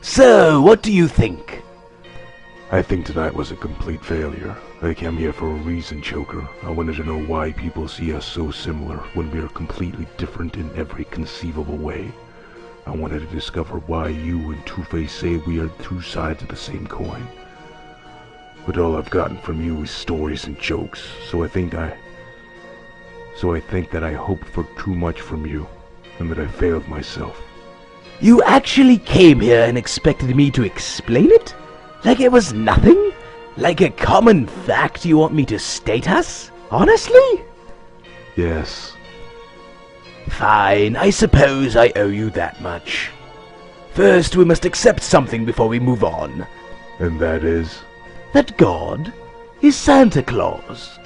So, what do you think? I think tonight was a complete failure. I came here for a reason, Joker. I wanted to know why people see us so similar when we are completely different in every conceivable way. I wanted to discover why you and Two-Face say we are two sides of the same coin. But all I've gotten from you is stories and jokes, so I think that I hoped for too much from you, and that I failed myself. You actually came here and expected me to explain it? Like it was nothing? Like a common fact you want me to state us? Honestly? Yes. Fine, I suppose I owe you that much. First, we must accept something before we move on. And that is? That God is Santa Claus.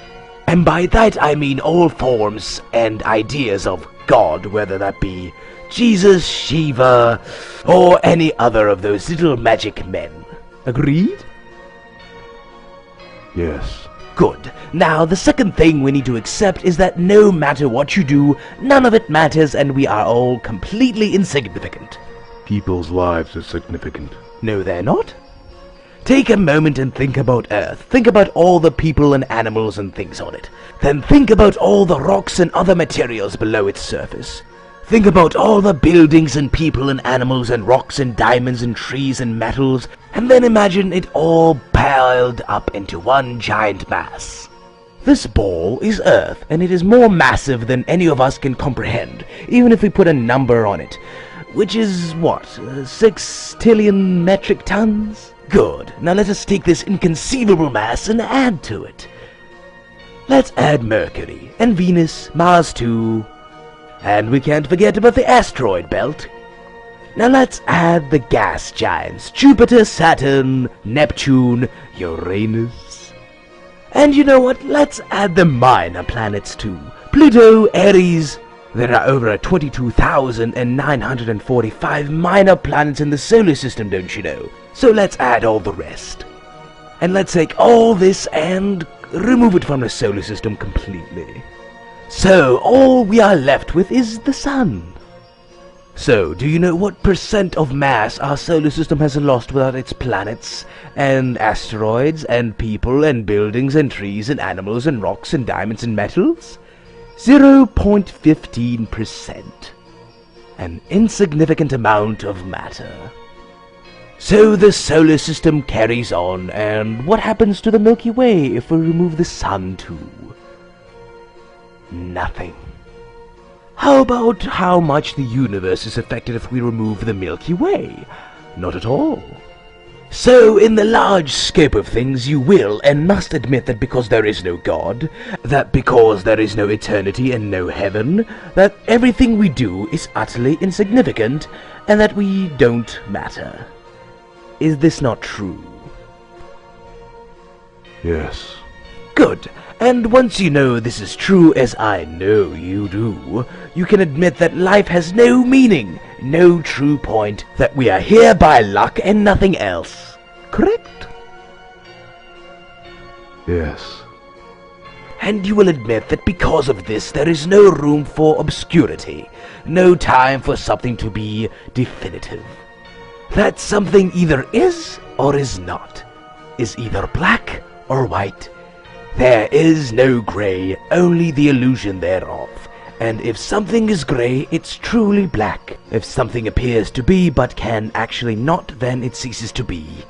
And by that I mean all forms and ideas of God, whether that be Jesus, Shiva, or any other of those little magic men. Agreed? Yes. Good. Now, the second thing we need to accept is that no matter what you do, none of it matters and we are all completely insignificant. People's lives are significant. No, they're not. Take a moment and think about Earth. Think about all the people and animals and things on it. Then think about all the rocks and other materials below its surface. Think about all the buildings and people and animals and rocks and diamonds and trees and metals, and then imagine it all piled up into one giant mass. This ball is Earth, and it is more massive than any of us can comprehend, even if we put a number on it. Which is, what, 6 trillion metric tons? Good. Now let us take this inconceivable mass and add to it. Let's add Mercury, and Venus, Mars too. And we can't forget about the asteroid belt. Now let's add the gas giants, Jupiter, Saturn, Neptune, Uranus. And you know what? Let's add the minor planets too. Pluto, Aries. There are over 22,945 minor planets in the solar system, don't you know? So let's add all the rest. And let's take all this and remove it from the solar system completely. So, all we are left with is the Sun. So, do you know what % of mass our solar system has lost without its planets, and asteroids, and people, and buildings, and trees, and animals, and rocks, and diamonds, and metals? 0.15%. An insignificant amount of matter. So the solar system carries on, and what happens to the Milky Way if we remove the Sun too? Nothing. How about how much the universe is affected if we remove the Milky Way? Not at all. So, in the large scope of things, you will and must admit that because there is no God, that because there is no eternity and no heaven, that everything we do is utterly insignificant, and that we don't matter. Is this not true? Yes. Good. And once you know this is true, as I know you do, you can admit that life has no meaning, no true point, that we are here by luck and nothing else. Correct? Yes. And you will admit that because of this there is no room for obscurity, no time for something to be definitive. That something either is or is not, is either black or white. There is no grey, only the illusion thereof. And if something is grey, it's truly black. If something appears to be but can actually not, then it ceases to be.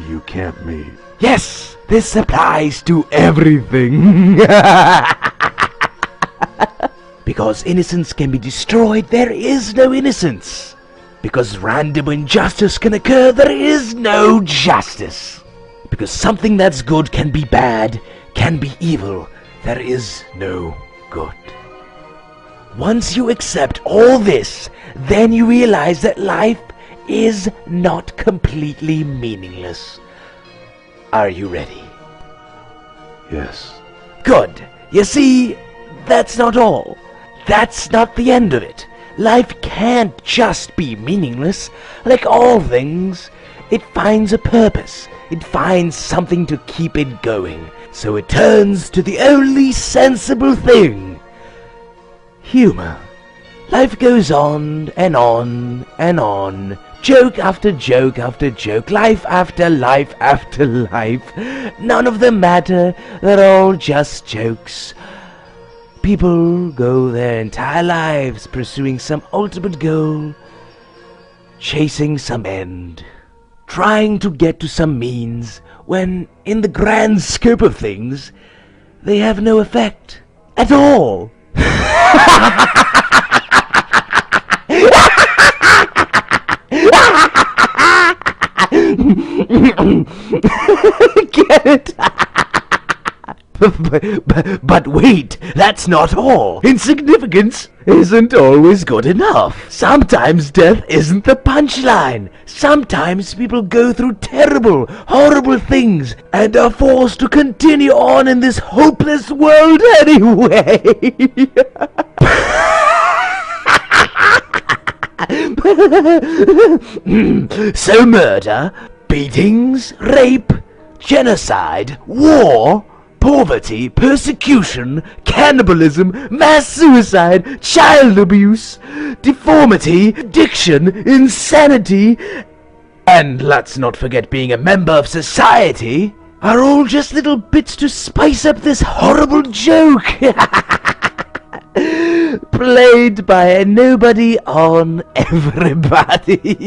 You can't mean... Yes! This applies to everything! Because innocence can be destroyed, there is no innocence. Because random injustice can occur, there is no justice. Because something that's good can be bad, can be evil, there is no good. Once you accept all this, then you realize that life is not completely meaningless. Are you ready? Yes. Good. You see, that's not all. That's not the end of it. Life can't just be meaningless. Like all things, it finds a purpose. It finds something to keep it going. So it turns to the only sensible thing. Humor. Life goes on and on and on Joke after joke after joke, life after life after life. None of them matter, they're all just jokes. People go their entire lives pursuing some ultimate goal, chasing some end, trying to get to some means, when, in the grand scope of things, they have no effect at all. Get it? But wait, that's not all. Insignificance isn't always good enough. Sometimes death isn't the punchline. Sometimes people go through terrible, horrible things and are forced to continue on in this hopeless world anyway. So murder, beatings, rape, genocide, war, poverty, persecution, cannibalism, mass suicide, child abuse, deformity, addiction, insanity, and let's not forget being a member of society, are all just little bits to spice up this horrible joke. Played by a nobody on everybody.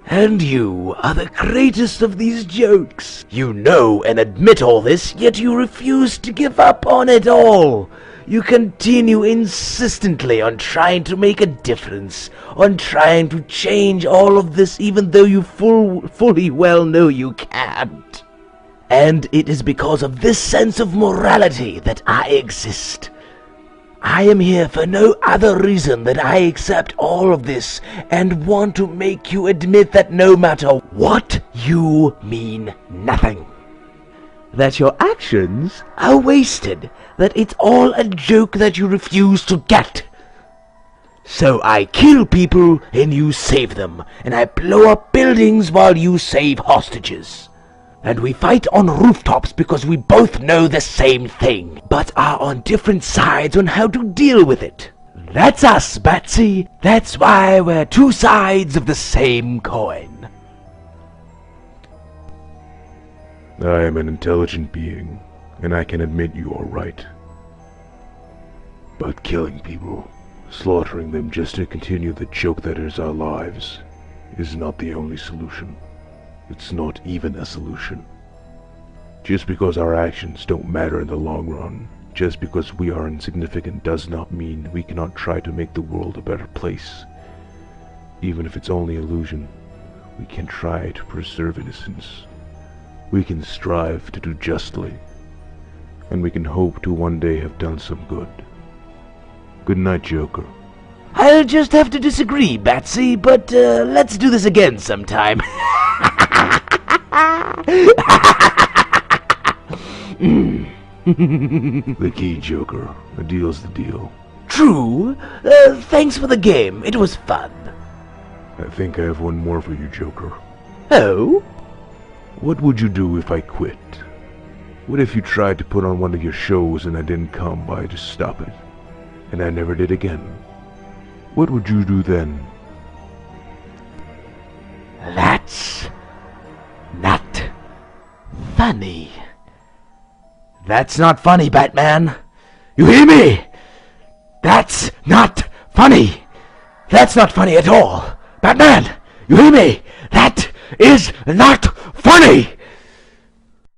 And you are the greatest of these jokes. You know and admit all this, yet you refuse to give up on it all. You continue insistently on trying to make a difference, on trying to change all of this even though you fully well know you can't. And it is because of this sense of morality that I exist. I am here for no other reason than I accept all of this and want to make you admit that no matter what, you mean nothing. That your actions are wasted, that it's all a joke that you refuse to get. So I kill people and you save them, and I blow up buildings while you save hostages. And we fight on rooftops because we both know the same thing, but are on different sides on how to deal with it. That's us, Batsy. That's why we're two sides of the same coin. I am an intelligent being, and I can admit you are right. But killing people, slaughtering them just to continue the joke that is our lives, is not the only solution. It's not even a solution. Just because our actions don't matter in the long run, just because we are insignificant does not mean we cannot try to make the world a better place. Even if it's only illusion, we can try to preserve innocence. We can strive to do justly, and we can hope to one day have done some good. Good night, Joker. I'll just have to disagree, Batsy, but let's do this again sometime. The key, Joker. A deal's the deal. True. Thanks for the game. It was fun. I think I have one more for you, Joker. Oh? What would you do if I quit? What if you tried to put on one of your shows and I didn't come by to stop it, and I never did again? What would you do then? That's not funny. That's not funny, Batman. You hear me? That's not funny. That's not funny at all. Batman, you hear me? That is not funny.